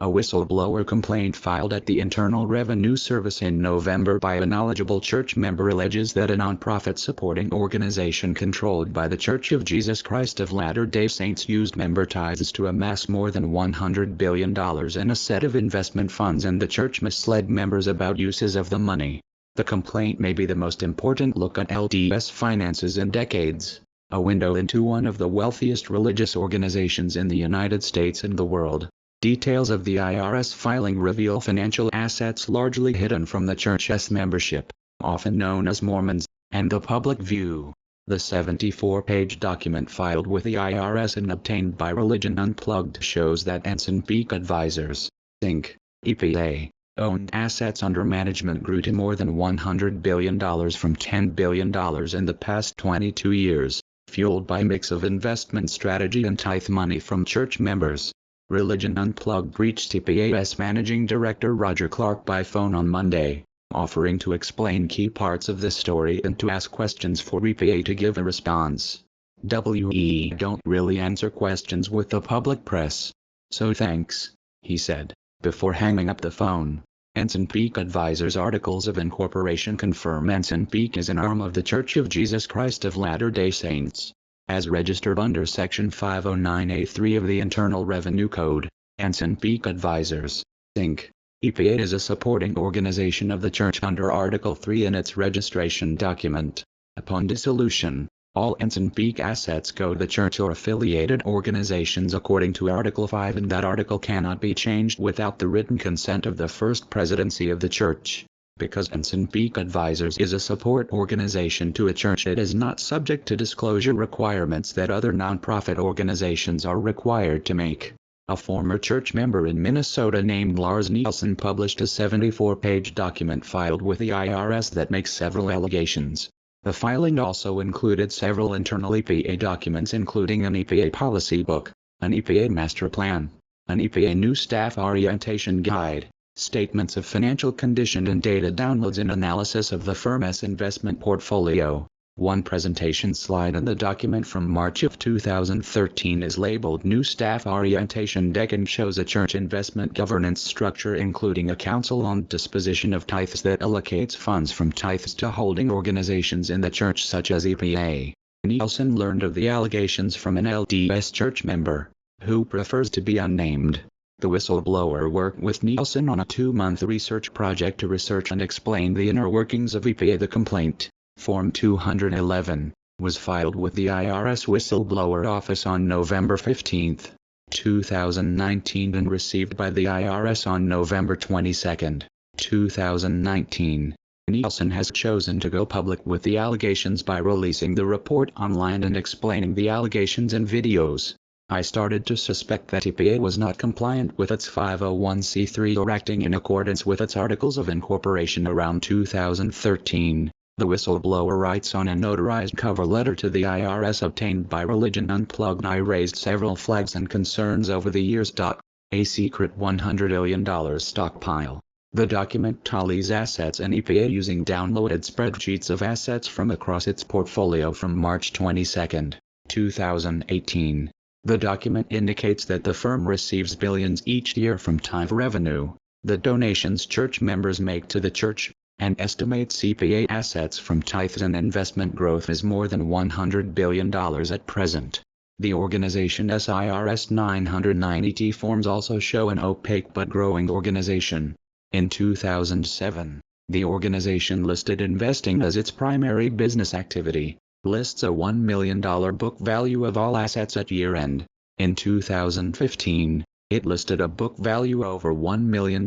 A whistleblower complaint filed at the Internal Revenue Service in November by a knowledgeable church member alleges that a nonprofit supporting organization controlled by The Church of Jesus Christ of Latter-day Saints used member tithes to amass more than $100 billion in a set of investment funds, and the church misled members about uses of the money. The complaint may be the most important look at LDS finances in decades, a window into one of the wealthiest religious organizations in the United States and the world. Details of the IRS filing reveal financial assets largely hidden from the church's membership, often known as Mormons, and the public view. The 74-page document filed with the IRS and obtained by Religion Unplugged shows that Ensign Peak Advisors, Inc., EPA, owned assets under management grew to more than $100 billion from $10 billion in the past 22 years, fueled by a mix of investment strategy and tithe money from church members. Religion Unplugged reached EPA's Managing Director Roger Clark by phone on Monday, offering to explain key parts of the story and to ask questions for EPA to give a response. "We don't really answer questions with the public press, so thanks," he said, before hanging up the phone. Ensign Peak Advisors articles of incorporation confirm Ensign Peak is an arm of The Church of Jesus Christ of Latter-day Saints. As registered under Section 509A3 of the Internal Revenue Code, Ensign Peak Advisors, Inc., EPA is a supporting organization of the Church under Article 3 in its registration document. Upon dissolution, all Ensign Peak assets go to the Church or affiliated organizations according to Article 5, and that article cannot be changed without the written consent of the First Presidency of the Church. Because Ensign Peak Advisors is a support organization to a church, it is not subject to disclosure requirements that other nonprofit organizations are required to make. A former church member in Minnesota named Lars Nielsen published a 74-page document filed with the IRS that makes several allegations. The filing also included several internal EPA documents, including an EPA policy book, an EPA master plan, an EPA new staff orientation guide, statements of financial condition, and data downloads and analysis of the firm's investment portfolio. One presentation slide in the document from March of 2013 is labeled New Staff Orientation Deck and shows a church investment governance structure, including a council on disposition of tithes that allocates funds from tithes to holding organizations in the church such as EPA. Nielsen learned of the allegations from an LDS church member, who prefers to be unnamed. The whistleblower worked with Nielsen on a 2-month research project to research and explain the inner workings of EPA. The complaint, Form 211, was filed with the IRS Whistleblower Office on November 15, 2019 and received by the IRS on November 22, 2019. Nielsen has chosen to go public with the allegations by releasing the report online and explaining the allegations in videos. "I started to suspect that EPA was not compliant with its 501c3 or acting in accordance with its articles of incorporation around 2013, the whistleblower writes on a notarized cover letter to the IRS obtained by Religion Unplugged. "I raised several flags and concerns over the years. A secret $100 billion stockpile." The document tallies assets in EPA using downloaded spreadsheets of assets from across its portfolio from March 22, 2018. The document indicates that the firm receives billions each year from tithe revenue, the donations church members make to the church, and estimates EPA assets from tithes and investment growth is more than $100 billion at present. The organization's IRS 990T forms also show an opaque but growing organization. In 2007, the organization listed investing as its primary business activity, lists a $1 million book value of all assets at year-end. In 2015, it listed a book value over $1 million.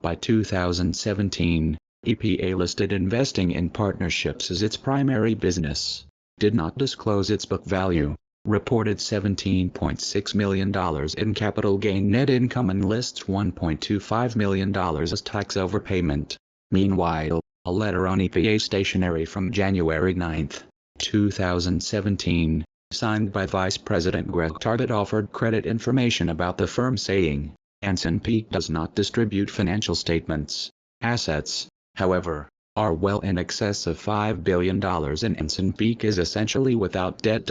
By 2017, EPA listed investing in partnerships as its primary business, did not disclose its book value, reported $17.6 million in capital gain net income, and lists $1.25 million as tax overpayment. Meanwhile, a letter on EPA stationery from January 9, 2017, signed by Vice President Greg Tarbett, offered credit information about the firm, saying, "Ensign Peak does not distribute financial statements. Assets, however, are well in excess of $5 billion and Ensign Peak is essentially without debt.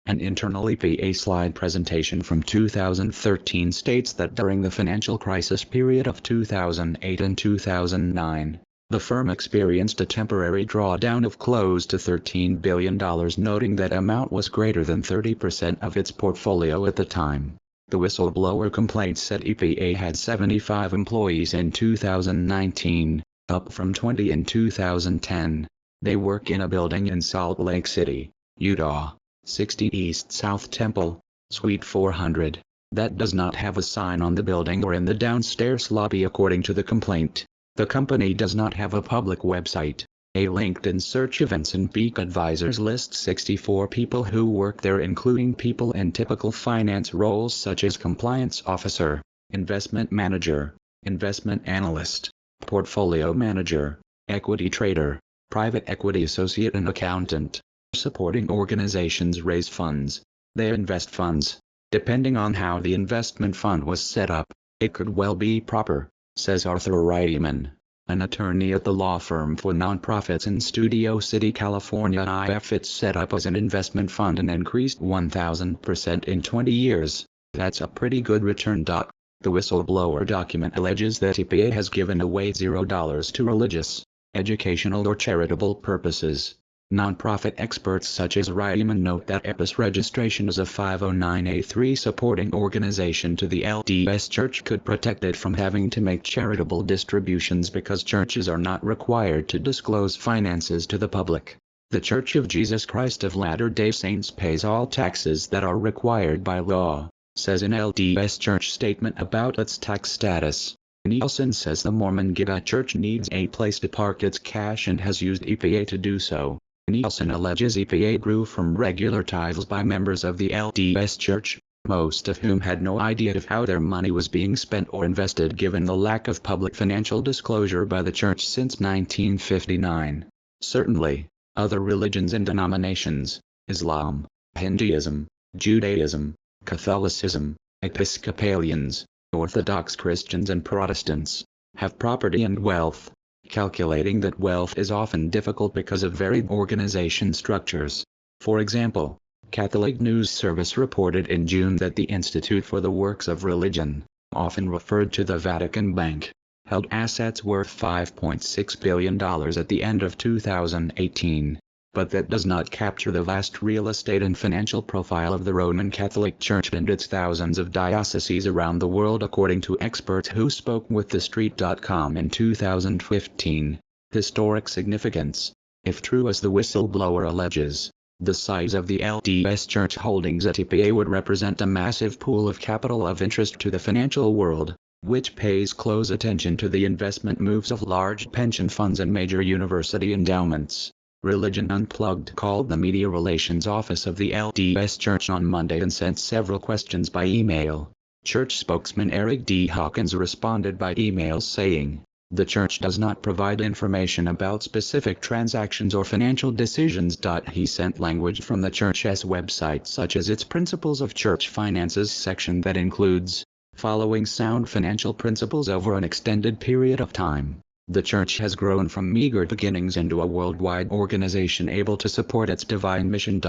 An internal EPA slide presentation from 2013 states that during the financial crisis period of 2008 and 2009, the firm experienced a temporary drawdown of close to $13 billion, noting that amount was greater than 30% of its portfolio at the time. The whistleblower complaint said EPA had 75 employees in 2019, up from 20 in 2010. They work in a building in Salt Lake City, Utah, 60 East South Temple, Suite 400, that does not have a sign on the building or in the downstairs lobby according to the complaint. The company does not have a public website. A LinkedIn search Events and Peak Advisors lists 64 people who work there, including people in typical finance roles such as compliance officer, investment manager, investment analyst, portfolio manager, equity trader, private equity associate and accountant. Supporting organizations raise funds. They invest funds. Depending on how the investment fund was set up, it could well be proper, says Arthur Reiman, an attorney at the law firm for nonprofits in Studio City, California. If it's set up as an investment fund and increased 1,000% in 20 years, that's a pretty good return. The whistleblower document alleges that EPA has given away $0 to religious, educational or charitable purposes. Nonprofit experts such as Reiman note that EPA's registration as a 509(a)(3 supporting organization to the LDS Church could protect it from having to make charitable distributions because churches are not required to disclose finances to the public. The Church of Jesus Christ of Latter-day Saints pays all taxes that are required by law, says an LDS Church statement about its tax status. Nielsen says the Mormon Giga Church needs a place to park its cash and has used EPA to do so. Nielsen alleges EPA grew from regular tithes by members of the LDS Church, most of whom had no idea of how their money was being spent or invested given the lack of public financial disclosure by the Church since 1959. Certainly, other religions and denominations, Islam, Hinduism, Judaism, Catholicism, Episcopalians, Orthodox Christians and Protestants, have property and wealth. Calculating that wealth is often difficult because of varied organization structures. For example, Catholic News Service reported in June that the Institute for the Works of Religion, often referred to the Vatican Bank, held assets worth $5.6 billion at the end of 2018. But that does not capture the vast real estate and financial profile of the Roman Catholic Church and its thousands of dioceses around the world, according to experts who spoke with TheStreet.com in 2015. Historic significance. If true as the whistleblower alleges, the size of the LDS Church holdings at EPA would represent a massive pool of capital of interest to the financial world, which pays close attention to the investment moves of large pension funds and major university endowments. Religion Unplugged called the Media Relations Office of the LDS Church on Monday and sent several questions by email. Church spokesman Eric D. Hawkins responded by email saying, "The Church does not provide information about specific transactions or financial decisions." He sent language from the Church's website such as its Principles of Church Finances section that includes, following sound financial principles over an extended period of time. The Church has grown from meager beginnings into a worldwide organization able to support its divine mission.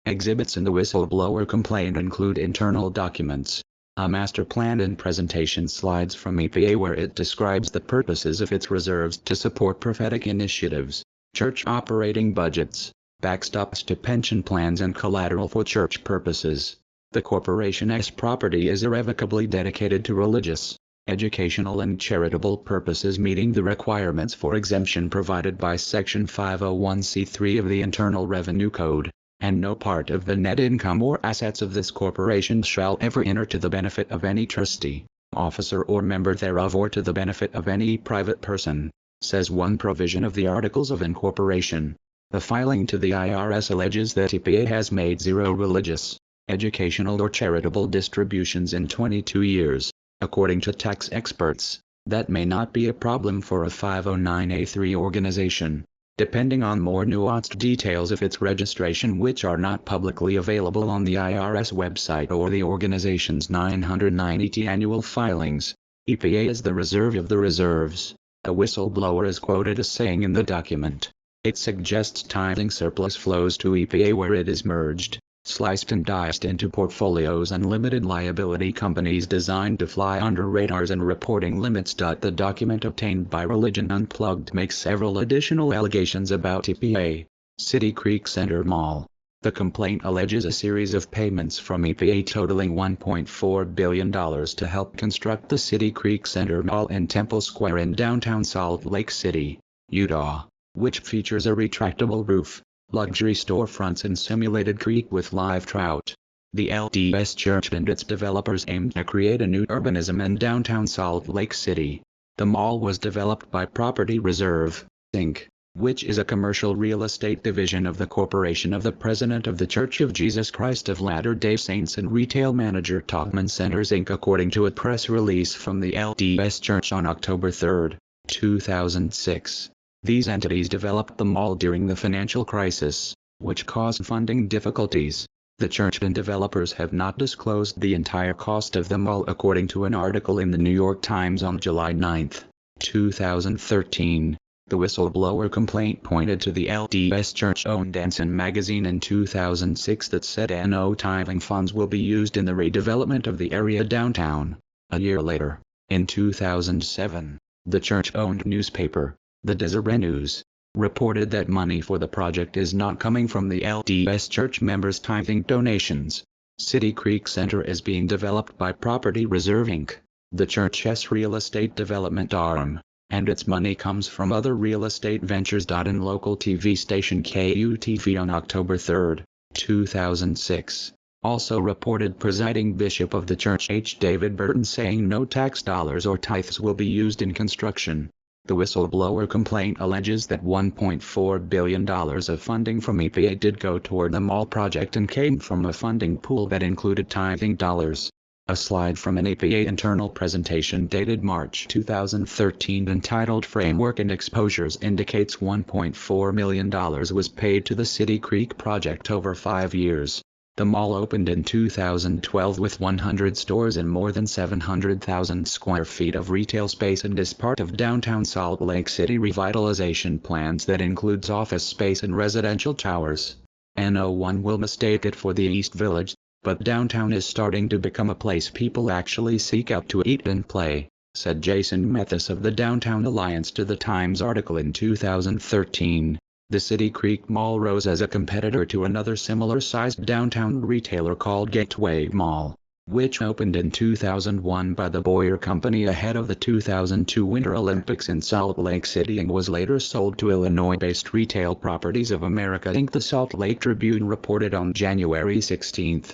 Exhibits in the whistleblower complaint include internal documents, a master plan and presentation slides from EPA where it describes the purposes of its reserves to support prophetic initiatives, church operating budgets, backstops to pension plans and collateral for church purposes. The corporation's property is irrevocably dedicated to religious, educational and charitable purposes, meeting the requirements for exemption provided by Section 501(c)(3) of the Internal Revenue Code, and no part of the net income or assets of this corporation shall ever enter to the benefit of any trustee, officer or member thereof or to the benefit of any private person, says one provision of the Articles of Incorporation. The filing to the IRS alleges that EPA has made 0 religious, educational or charitable distributions in 22 years. According to tax experts, that may not be a problem for a 509(a)(3 organization, depending on more nuanced details of its registration which are not publicly available on the IRS website or the organization's 990 annual filings. EPA is the reserve of the reserves, a whistleblower is quoted as saying in the document. It suggests tithing surplus flows to EPA where it is merged, sliced and diced into portfolios and limited liability companies designed to fly under radars and reporting limits. The document obtained by Religion Unplugged makes several additional allegations about EPA. City Creek Center Mall. The complaint alleges a series of payments from EPA totaling $1.4 billion to help construct the City Creek Center Mall in Temple Square in downtown Salt Lake City, Utah, which features a retractable roof, luxury storefronts and simulated creek with live trout. The LDS Church and its developers aimed to create a new urbanism in downtown Salt Lake City. The mall was developed by Property Reserve, Inc., which is a commercial real estate division of the Corporation of the President of the Church of Jesus Christ of Latter-day Saints and retail manager Taubman Centers Inc. according to a press release from the LDS Church on October 3, 2006. These entities developed the mall during the financial crisis, which caused funding difficulties. The church and developers have not disclosed the entire cost of the mall according to an article in the New York Times on July 9, 2013. The whistleblower complaint pointed to the LDS Church-owned Anson magazine in 2006 that said no tithing funds will be used in the redevelopment of the area downtown. A year later, in 2007, the church-owned newspaper, the Deseret News, reported that money for the project is not coming from the LDS Church members' tithing donations. City Creek Center is being developed by Property Reserve Inc., the church's real estate development arm, and its money comes from other real estate ventures. In local TV station KUTV on October 3, 2006, also reported Presiding Bishop of the Church H. David Burton saying no tax dollars or tithes will be used in construction. The whistleblower complaint alleges that $1.4 billion of funding from EPA did go toward the mall project and came from a funding pool that included tithing dollars. A slide from an EPA internal presentation dated March 2013 entitled Framework and Exposures indicates $1.4 million was paid to the City Creek project over 5 years. The mall opened in 2012 with 100 stores and more than 700,000 square feet of retail space and is part of downtown Salt Lake City revitalization plans that includes office space and residential towers. No one will mistake it for the East Village, but downtown is starting to become a place people actually seek out to eat and play, said Jason Mathis of the Downtown Alliance to the Times article in 2013. The City Creek Mall rose as a competitor to another similar-sized downtown retailer called Gateway Mall, which opened in 2001 by the Boyer Company ahead of the 2002 Winter Olympics in Salt Lake City and was later sold to Illinois-based Retail Properties of America Inc. The Salt Lake Tribune reported on January 16,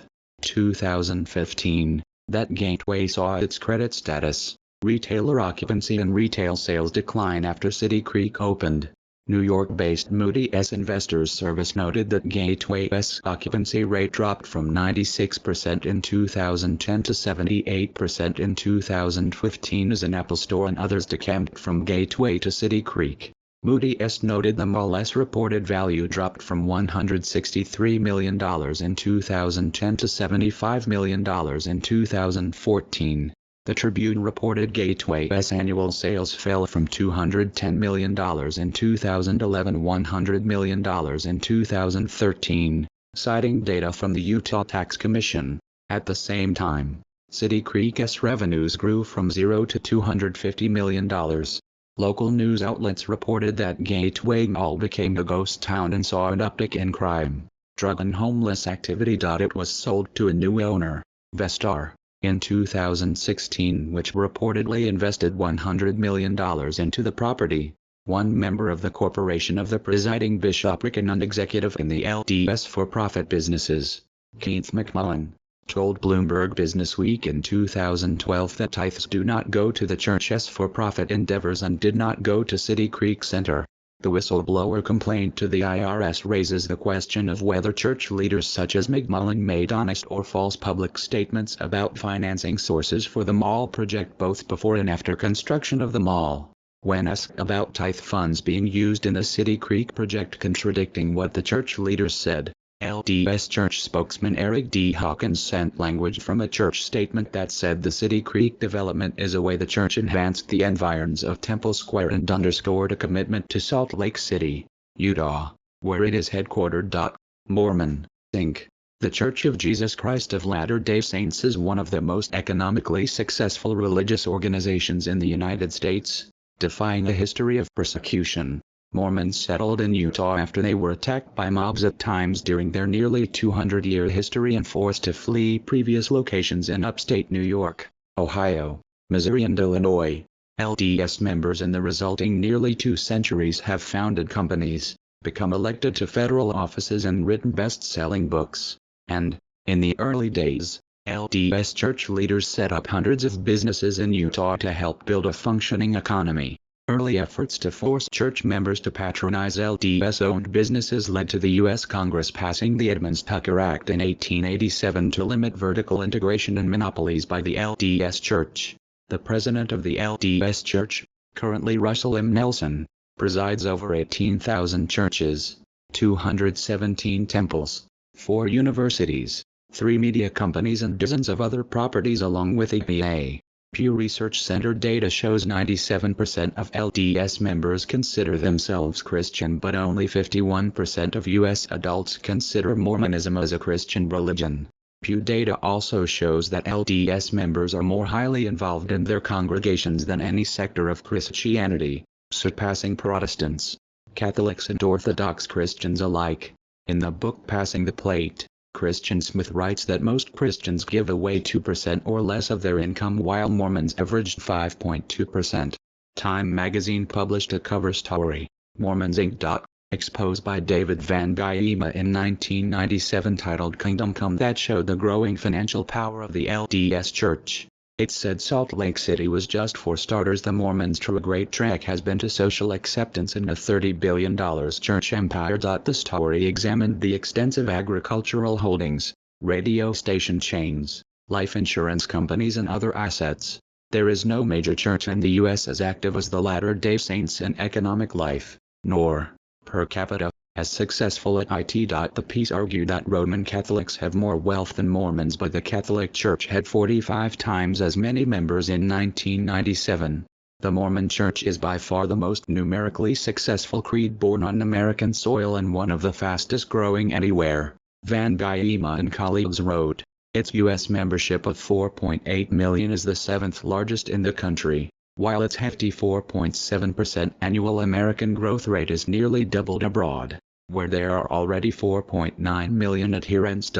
2015, that Gateway saw its credit status, retailer occupancy and retail sales decline after City Creek opened. New York-based Moody's Investors Service noted that Gateway's occupancy rate dropped from 96% in 2010 to 78% in 2015 as an Apple Store and others decamped from Gateway to City Creek. Moody's noted the mall's reported value dropped from $163 million in 2010 to $75 million in 2014. The Tribune reported Gateway's annual sales fell from $210 million in 2011 to $100 million in 2013, citing data from the Utah Tax Commission. At the same time, City Creek's revenues grew from $0 to $250 million. Local news outlets reported that Gateway Mall became a ghost town and saw an uptick in crime, drug and homeless activity. It was sold to a new owner, Vestar, in 2016, which reportedly invested $100 million into the property. One member of the Corporation of the Presiding Bishopric and an executive in the LDS for-profit businesses, Keith McMullen, told Bloomberg Businessweek in 2012 that tithes do not go to the church's for-profit endeavors and did not go to City Creek Center. The whistleblower complaint to the IRS raises the question of whether church leaders such as McMullen made honest or false public statements about financing sources for the mall project both before and after construction of the mall. When asked about tithe funds being used in the City Creek project contradicting what the church leaders said, LDS Church spokesman Eric D. Hawkins sent language from a church statement that said the City Creek development is a way the church enhanced the environs of Temple Square and underscored a commitment to Salt Lake City, Utah, where it is headquartered. Mormon, Inc., The Church of Jesus Christ of Latter-day Saints is one of the most economically successful religious organizations in the United States. Defying a history of persecution, Mormons settled in Utah after they were attacked by mobs at times during their nearly 200-year history and forced to flee previous locations in upstate New York, Ohio, Missouri and Illinois. LDS members in the resulting nearly 2 centuries have founded companies, become elected to federal offices and written best-selling books. And, in the early days, LDS church leaders set up hundreds of businesses in Utah to help build a functioning economy. Early efforts to force church members to patronize LDS-owned businesses led to the U.S. Congress passing the Edmunds-Tucker Act in 1887 to limit vertical integration and monopolies by the LDS Church. The president of the LDS Church, currently Russell M. Nelson, presides over 18,000 churches, 217 temples, 4 universities, 3 media companies and dozens of other properties along with EPA. Pew Research Center data shows 97% of LDS members consider themselves Christian, but only 51% of U.S. adults consider Mormonism as a Christian religion. Pew data also shows that LDS members are more highly involved in their congregations than any sector of Christianity, surpassing Protestants, Catholics and Orthodox Christians alike. In the book Passing the Plate, Christian Smith writes that most Christians give away 2% or less of their income while Mormons averaged 5.2%. Time magazine published a cover story, Mormons Inc. exposed by David Van Guyema in 1997 titled Kingdom Come, that showed the growing financial power of the LDS Church. It said Salt Lake City was just for starters the Mormons' true great trek has been to social acceptance in a $30 billion church empire. The story examined the extensive agricultural holdings, radio station chains, life insurance companies and other assets. There is no major church in the U.S. as active as the Latter-day Saints in economic life, nor, per capita, as successful at IT. The piece argued that Roman Catholics have more wealth than Mormons, but the Catholic Church had 45 times as many members in 1997. The Mormon Church is by far the most numerically successful creed born on American soil and one of the fastest growing anywhere, Van Guyema and colleagues wrote. Its U.S. membership of 4.8 million is the 7th largest in the country, while its hefty 4.7% annual American growth rate is nearly doubled abroad, where there are already 4.9 million adherents.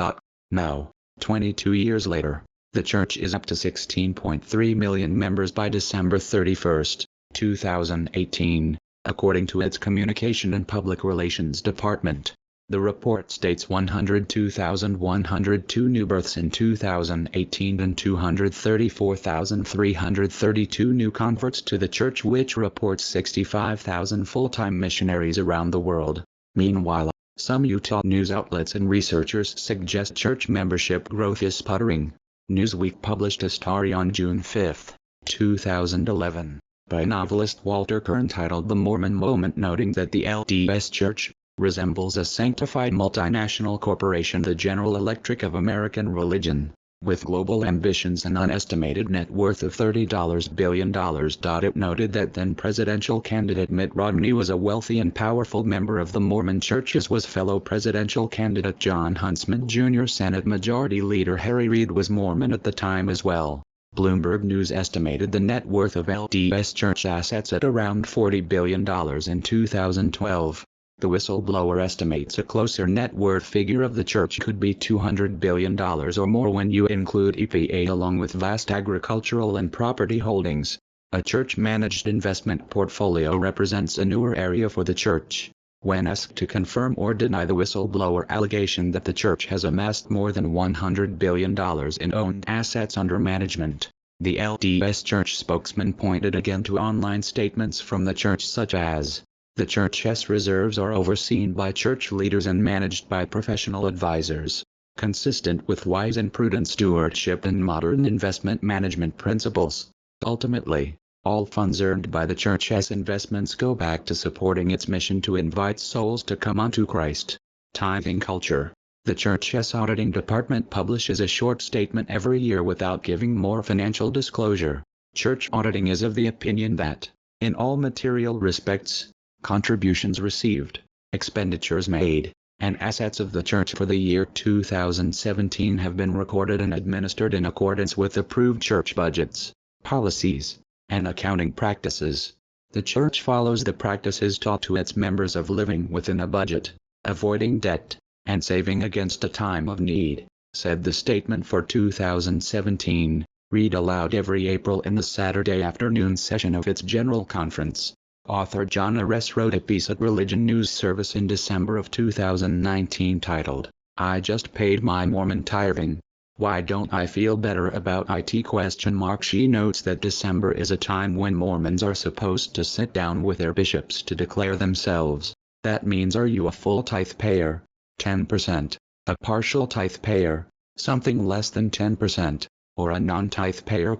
Now, 22 years later, the church is up to 16.3 million members by December 31, 2018, according to its Communication and Public Relations Department. The report states 102,102 new births in 2018 and 234,332 new converts to the church, which reports 65,000 full-time missionaries around the world. Meanwhile, some Utah news outlets and researchers suggest church membership growth is sputtering. Newsweek published a story on June 5, 2011, by novelist Walter Kern titled The Mormon Moment, noting that the LDS Church resembles a sanctified multinational corporation, the General Electric of American religion, with global ambitions and unestimated net worth of $30 billion. It noted that then presidential candidate Mitt Romney was a wealthy and powerful member of the Mormon Church, as was fellow presidential candidate John Huntsman Jr. Senate Majority Leader Harry Reid was Mormon at the time as well. Bloomberg News estimated the net worth of LDS Church assets at around $40 billion in 2012. The whistleblower estimates a closer net worth figure of the church could be $200 billion or more when you include EPA along with vast agricultural and property holdings. A church-managed investment portfolio represents a newer area for the church. When asked to confirm or deny the whistleblower allegation that the church has amassed more than $100 billion in owned assets under management, the LDS Church spokesman pointed again to online statements from the church such as, "The church's reserves are overseen by church leaders and managed by professional advisors, consistent with wise and prudent stewardship and modern investment management principles. Ultimately, all funds earned by the church's investments go back to supporting its mission to invite souls to come unto Christ." Tithing culture. The church's auditing department publishes a short statement every year without giving more financial disclosure. Church auditing is of the opinion that, in all material respects, contributions received, expenditures made, and assets of the church for the year 2017 have been recorded and administered in accordance with approved church budgets, policies, and accounting practices. The church follows the practices taught to its members of living within a budget, avoiding debt, and saving against a time of need, said the statement for 2017, read aloud every April in the Saturday afternoon session of its General Conference. Author John Aress wrote a piece at Religion News Service in December of 2019 titled, "I Just Paid My Mormon Tithing. Why Don't I Feel Better About IT?" She notes that December is a time when Mormons are supposed to sit down with their bishops to declare themselves. That means, are you a full tithe payer? 10%, a partial tithe payer, something less than 10%, or a non-tithe payer?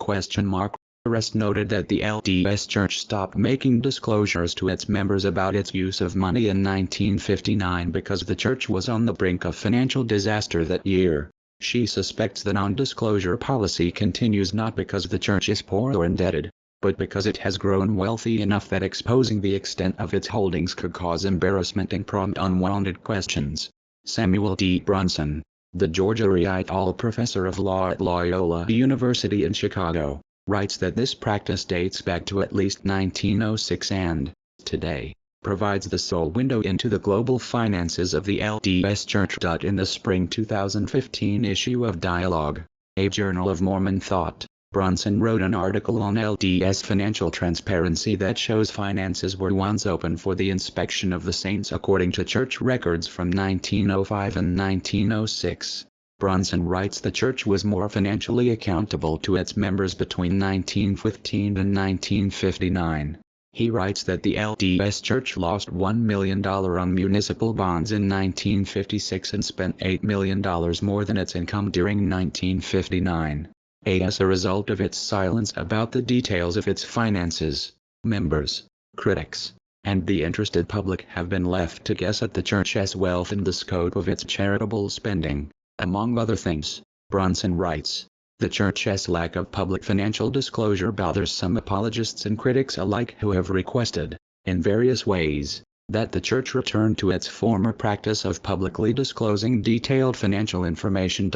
Aress noted that the LDS Church stopped making disclosures to its members about its use of money in 1959 because the church was on the brink of financial disaster that year. She suspects the non-disclosure policy continues not because the church is poor or indebted, but because it has grown wealthy enough that exposing the extent of its holdings could cause embarrassment and prompt unwanted questions. Samuel D. Brunson, the Georgia Riite Hall Professor of Law at Loyola University in Chicago, writes that this practice dates back to at least 1906 and, today, provides the sole window into the global finances of the LDS Church. In the spring 2015 issue of Dialogue, a Journal of Mormon Thought, Brunson wrote an article on LDS financial transparency that shows finances were once open for the inspection of the saints according to church records from 1905 and 1906. Brunson writes the church was more financially accountable to its members between 1915 and 1959. He writes that the LDS Church lost $1 million on municipal bonds in 1956 and spent $8 million more than its income during 1959. As a result of its silence about the details of its finances, members, critics, and the interested public have been left to guess at the church's wealth and the scope of its charitable spending. Among other things, Brunson writes, the church's lack of public financial disclosure bothers some apologists and critics alike who have requested, in various ways, that the church return to its former practice of publicly disclosing detailed financial information.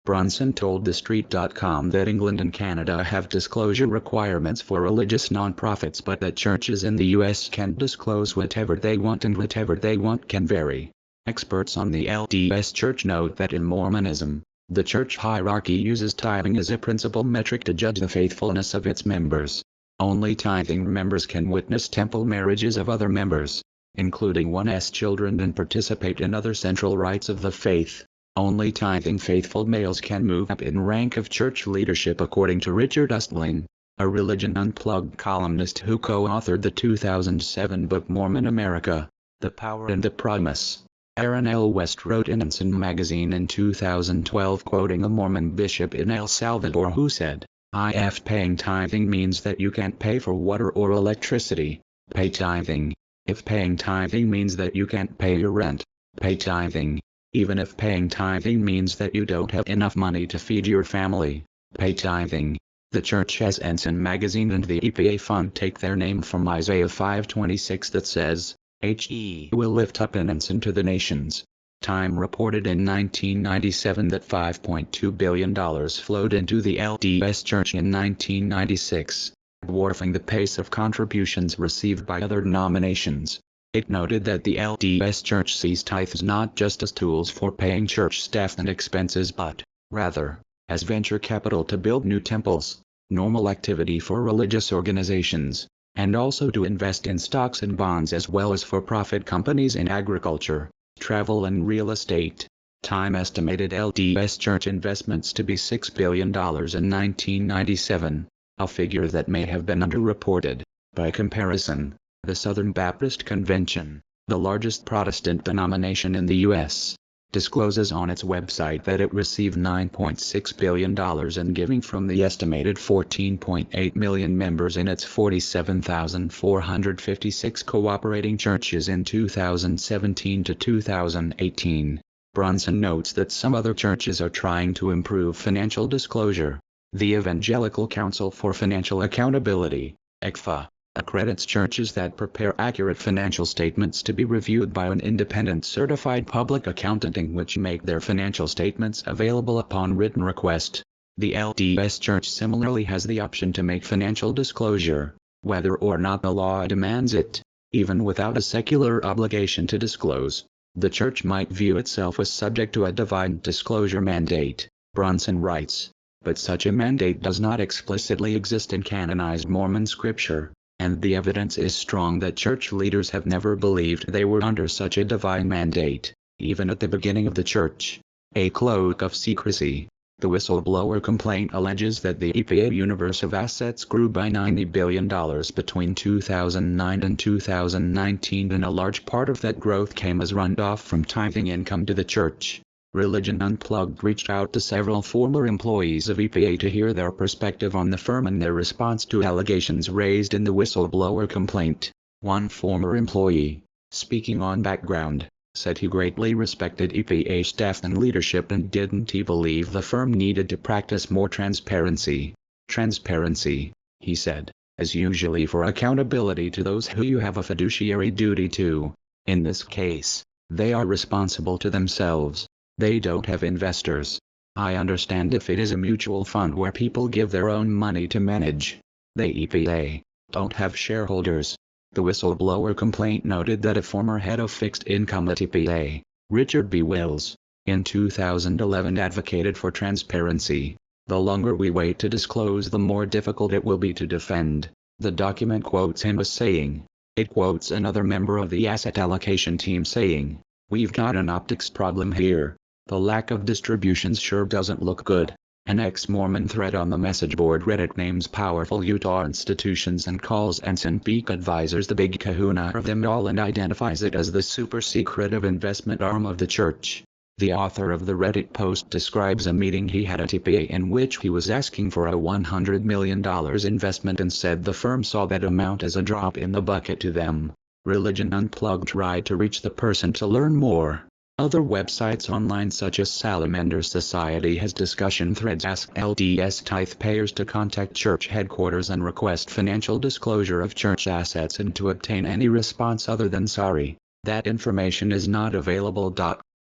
Brunson told TheStreet.com that England and Canada have disclosure requirements for religious nonprofits, but that churches in the U.S. can disclose whatever they want, and whatever they want can vary. Experts on the LDS Church note that in Mormonism, the church hierarchy uses tithing as a principal metric to judge the faithfulness of its members. Only tithing members can witness temple marriages of other members, including one's children, and participate in other central rites of the faith. Only tithing faithful males can move up in rank of church leadership, according to Richard Ustling, a Religion Unplugged columnist who co-authored the 2007 book Mormon America, The Power and the Promise. Aaron L. West wrote in Ensign magazine in 2012, quoting a Mormon bishop in El Salvador who said, "If paying tithing means that you can't pay for water or electricity, pay tithing. If paying tithing means that you can't pay your rent, pay tithing. Even if paying tithing means that you don't have enough money to feed your family, pay tithing." The church as Ensign magazine and the EPA fund take their name from Isaiah 5:26 that says, "He will lift up an ensign to the nations." Time reported in 1997 that $5.2 billion flowed into the LDS Church in 1996, dwarfing the pace of contributions received by other denominations. It noted that the LDS Church sees tithes not just as tools for paying church staff and expenses, but, rather, as venture capital to build new temples, normal activity for religious organizations, and also to invest in stocks and bonds, as well as for-profit companies in agriculture, travel and real estate. Time estimated LDS Church investments to be $6 billion in 1997, a figure that may have been underreported. By comparison, the Southern Baptist Convention, the largest Protestant denomination in the U.S., discloses on its website that it received $9.6 billion in giving from the estimated 14.8 million members in its 47,456 cooperating churches in 2017 to 2018. Brunson notes that some other churches are trying to improve financial disclosure. The Evangelical Council for Financial Accountability, ECFA, accredits churches that prepare accurate financial statements to be reviewed by an independent certified public accountant, which make their financial statements available upon written request. The LDS Church similarly has the option to make financial disclosure, whether or not the law demands it. Even without a secular obligation to disclose, the Church might view itself as subject to a divine disclosure mandate, Brunson writes. But such a mandate does not explicitly exist in canonized Mormon scripture, and the evidence is strong that church leaders have never believed they were under such a divine mandate, even at the beginning of the Church. A cloak of secrecy. The whistleblower complaint alleges that the EPA universe of assets grew by $90 billion between 2009 and 2019, and a large part of that growth came as runoff from tithing income to the Church. Religion Unplugged reached out to several former employees of EPA to hear their perspective on the firm and their response to allegations raised in the whistleblower complaint. One former employee, speaking on background, said he greatly respected EPA staff and leadership and didn't he believe the firm needed to practice more transparency. Transparency, he said, is usually for accountability to those who you have a fiduciary duty to. In this case, they are responsible to themselves. They don't have investors. I understand if it is a mutual fund where people give their own money to manage. The EPA don't have shareholders. The whistleblower complaint noted that a former head of fixed income at EPA, Richard B. Wills, in 2011 advocated for transparency. The longer we wait to disclose, the more difficult it will be to defend. The document quotes him as saying. It quotes another member of the asset allocation team saying, "We've got an optics problem here. The lack of distributions sure doesn't look good." An ex-Mormon thread on the message board Reddit names powerful Utah institutions and calls Ensign Peak Advisors the big kahuna of them all and identifies it as the super-secretive investment arm of the Church. The author of the Reddit post describes a meeting he had at EPA in which he was asking for a $100 million investment and said the firm saw that amount as a drop in the bucket to them. Religion Unplugged tried to reach the person to learn more. Other websites online such as Salamander Society has discussion threads ask LDS tithe payers to contact church headquarters and request financial disclosure of church assets and to obtain any response other than sorry, that information is not available.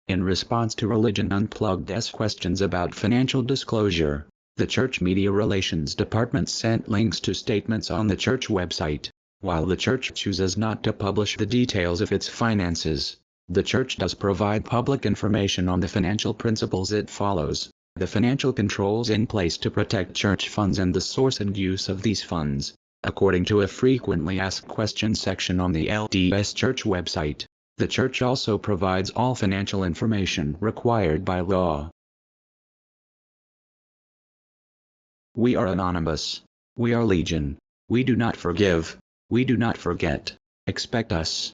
In response to Religion Unplugged's questions about financial disclosure, the Church Media Relations Department sent links to statements on the church website. While the church chooses not to publish the details of its finances, the Church does provide public information on the financial principles it follows, the financial controls in place to protect church funds and the source and use of these funds, according to a frequently asked questions section on the LDS Church website. The Church also provides all financial information required by law. We are anonymous. We are legion. We do not forgive. We do not forget. Expect us.